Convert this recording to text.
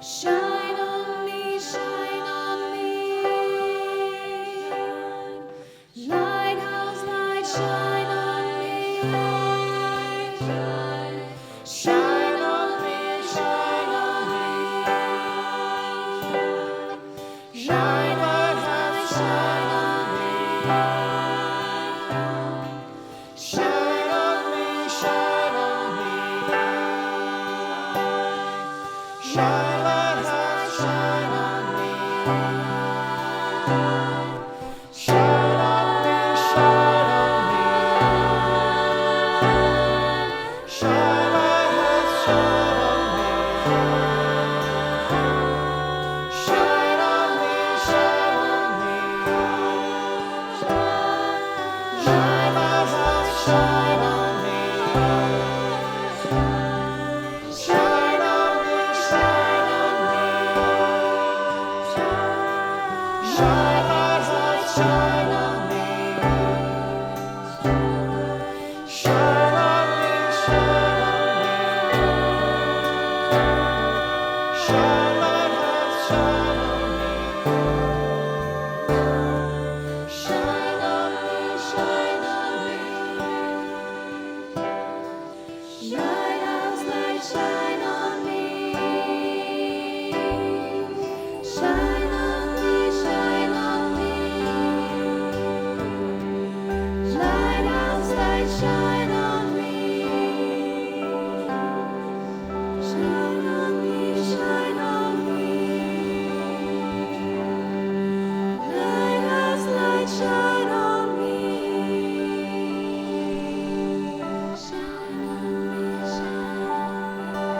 Shine on me, shine on me. Lighthouse light, shine on me. Shine on me, shine on me. Shine lighthouse, shine on me. Shine on me, shine on me. Shine lighthouse, shine on me. Shine on me, shine on me. Shine lighthouse, shine on me. Shine on me, shine on me. Shine lighthouse, shine on me. Shine on me, shine on me. Shine lighthouse, shine on me. Shine on me, shine on me. Shine lighthouse, shine on me. Shine on me, shine on me. Lighthouse light, shine on me. Shine on me, shine on me. Lighthouse light, shine on me. Shine on me, shine on me. Lighthouse light, shine on me. Shine on me, shine on me.